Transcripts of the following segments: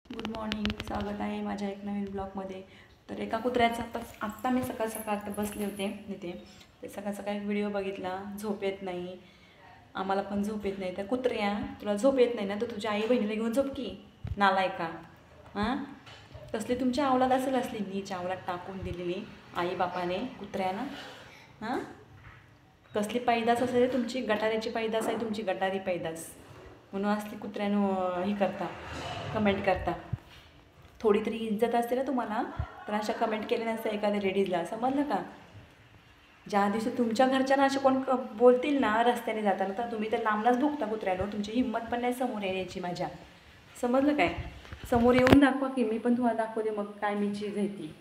Good morning. स्वागत आहे माझ्या एक नवीन ब्लॉगमध्ये. तर एका कुत्र्याचा आत्ता मी सकाळ सकाळ बसले होते इथे. ते सकाळ सकाळ एक व्हिडिओ बघितला. झोप येत नाही, आम्हाला पण झोप येत नाही. तर कुत्र्या, तुला झोप येत नाही ना, तर तुझ्या आई बहिणीला घेऊन झोप की, नालायका. हां, कसली तुमची अवलाद असेल, असली नीच अवलाद टाकून दिलेली आई बापाने कुत्र्यानं. हां, कसली पैदास असेल तुमची, गटाऱ्याची पैदास आहे तुमची, गटारी पैदास. म्हणून असली कुत्र्यानं ही करता, कमेंट करता. थोडी तरी इज्जत असते ना तुम्हाला, तर अशा कमेंट केल्या नसतं एखाद्या लेडीजला, समजलं का? ज्या दिवशी तुमच्या घरच्यांना असे कोण बोलतील ना रस्त्याने जाताना, तर तुम्ही तर लांबलाच भुकता कुत्र्यानं. तुमची हिंमत पण नाही समोर यायची माझ्या, समजलं काय? समोर येऊन दाखवा की मी पण तुम्हाला दाखवते मग काय मी चीज आहे ती,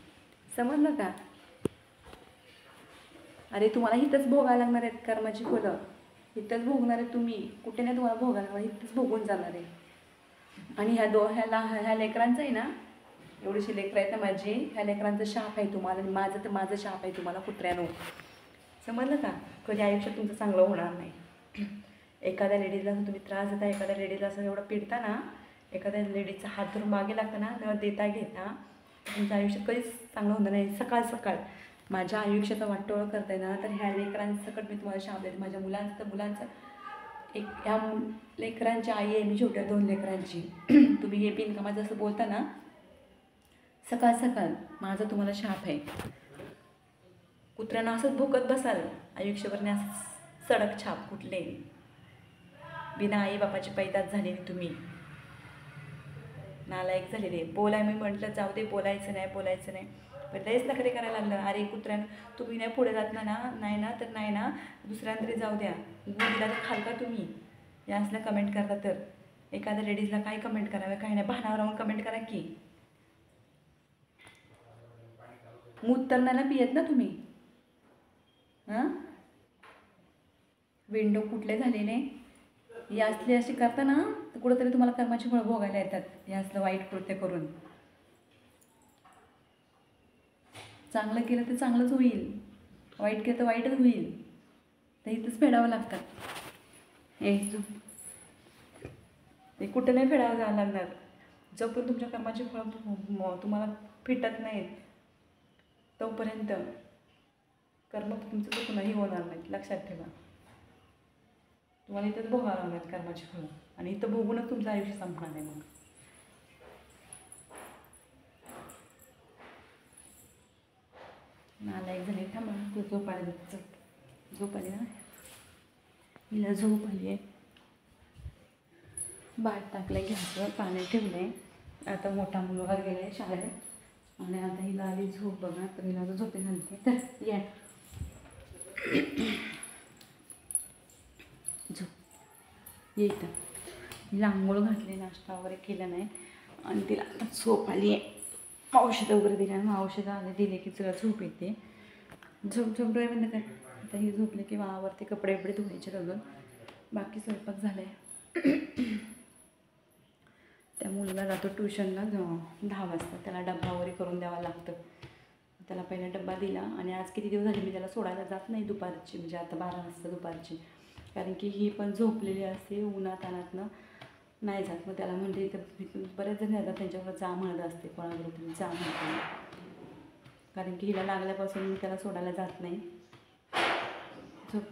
समजलं का? अरे तुम्हाला इथंच भोगायला लागणार आहेत कर्माची फळं, इथंच भोगणार आहे तुम्ही. कुठे नाही तुम्हाला भोगायला लागणार, इथंच भोगून जाणार आहे. आणि ह्या लेकरांचं आहे ना, एवढीशी लेकरं आहेत ना माझी, ह्या लेकरांचं शाप आहे तुम्हाला, आणि माझं शाप आहे तुम्हाला कुत्र्यानो, समजलं का? कधी आयुष्यात तुमचं चांगलं होणार नाही. एखाद्या लेडीजला तुम्ही त्रास देता, एखाद्या लेडीजला असं एवढं पिडता ना, एखाद्या लेडीजचा हात धरून मागे लागतं ना, न देता घेता, तुमचं आयुष्य कधीच चांगलं होणार नाही. सकाळ सकाळ माझ्या आयुष्याचा वाटोळं करताय ना, तर ह्या लेकरांसकट मी तुम्हाला शाप देते. माझ्या मुलांचं एक ह्या लेकरांची आई आहे मी, छोट्या 2 लेकरांची. तुम्ही हे बिनकामाचं असं बोलता ना सकाळ सकाळ, माझा तुम्हाला शाप आहे. कुत्र्यांना असंच भुकत बसाल आयुष्यभरने, असं सडक छाप कुठले, बिना आई बापाची पैदास झालेली तुम्ही, नालायक झालेले. बोलाय मी म्हटलं जाऊ दे, बोलायचं नाही, पण लयच नखरे करायला लागलं. अरे कुत्र्यानं, तुम्ही नाही पुढे जात ना, नाही ना, तर नाही ना, दुसऱ्यांना तरी जाऊ द्या. दिला तर खाल का तुम्ही? या असल्या कमेंट करता तर एखाद्या लेडीजला काय कमेंट करावे, काही नाही, भानावर राहून कमेंट करा की. मूत तर नाही पियत ना तुम्ही? हां, विंडो कुठले झालेले, हे असले असे करता ना, तर कुठंतरी तुम्हाला कर्माची फळं भोगायला येतात. हे असलं वाईट कृत्य करून. चांगलं केलं तर चांगलंच होईल, वाईट केलं तर वाईटच होईल. तर इथंच फेडावं लागतं. हे कुठं नाही फेडावं जावं लागणार. जोपर्यंत तुमच्या कर्माची फळं तुम्हाला फिटत नाहीत, तोपर्यंत कर्म तुमचं चुकूनही होणार नाही, लक्षात ठेवा. तुम्हाला इथंच भोगावं लागणार कर्माची फळं, आणि इथं भोगूनच तुमचं आयुष्य संपणार आहे. मग नालायक झाले. थांबा, तू झोप आली ना, हिला झोप आली आहे. बाट टाकलं, घ्यायचं पाणी ठेवलं. आता मोठा मुलगा गेला आहे शाळेत, आणि आता हिला आली झोप बघा. तर हिला आता झोपे घालते. तर या झोप येतं. हिला आंघोळ घातली, नाश्ता वगैरे केला नाही, आणि तिला आता झोप आली आहे. औषधं वगैरे दिली, आणि औषधं आले दिले की तिला झोप येते. झोप डोळे बंद कर. आता ही झोपले की वावरते, कपडे धुवायचे अजून, बाकी स्वयंपाक झाला आहे. त्या मुलगा जातो ट्युशनला 10 वाजता, त्याला डब्बा वगैरे करून द्यावा लागतं. त्याला पहिला डब्बा दिला, आणि आज किती दिवस झाले मी त्याला सोडायला जात नाही दुपारची, म्हणजे आता 12 वाजता दुपारची, कारण की ही पण झोपलेली असते, उन्हातानातनं नाही जात. मग त्याला म्हणजे इथं बरेच जण येतात, त्यांच्यावर जा म्हणत असते, कोणाबरोबर तुम्ही जा म्हणते, कारण की हिला लागल्यापासून मी त्याला सोडायला जात नाही. झोप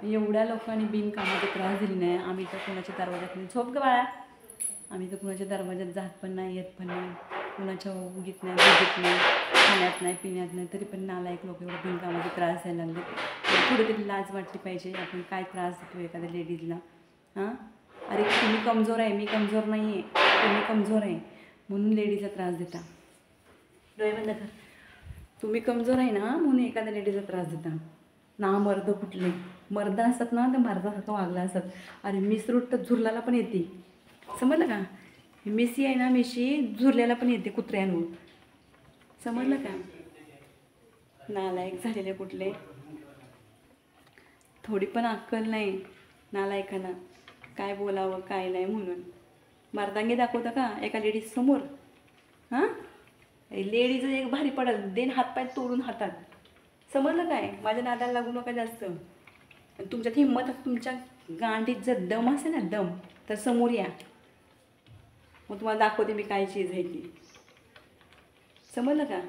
एवढ्या लोकांनी बिनकामाची त्रास दिली नाही. आम्ही तर कोणाच्या दरवाज्यात नाही, झोप ग बाळा, आम्ही तर कुणाच्या दरवाज्यात जात पण नाही, येत पण नाही, कुणाच्या उगीत नाही, बघित नाही, खाण्यात नाही, पिण्यात नाही, तरी पण नालायक लोक एवढं बिनकामाचे त्रास द्यायला लागले. थोडी तरी लाज वाटली पाहिजे, आपण काय त्रास देतो एखाद्या लेडीजला. हां, अरे तुम्ही कमजोर आहे, मी कमजोर नाही आहे, तुम्ही कमजोर आहे म्हणून लेडीजला त्रास देता. डोळे बंद कर. तुम्ही कमजोर आहे ना, म्हणून एखाद्या लेडीजला त्रास देता. ना मर्द कुठले मर्द असतात ना, तर मर्दासारखं वागला असतात. अरे मिसरूट तर झुरल्याला पण येते, समजलं का? मेसी आहे ना, मेशी झुरल्याला पण येते कुत्र्यांवर, समजलं का? नालायक झालेले कुठले, थोडी पण अक्कल नाही नालायकांना, काय बोलावं काय नाही म्हणून. मर्दांगी दाखवता का एका लेडीज समोर? हां, लेडीज एक भारी पडल, देन हातपाय तोडून हातात, समजलं काय? माझ्या नादाला लागू नका जास्त. तुमच्यात हिंमत, तुमच्या गांडीत जर दम असेल ना दम तर समोर या, मग तुम्हाला दाखवते मी काय चीज आहे ती. समजलं का?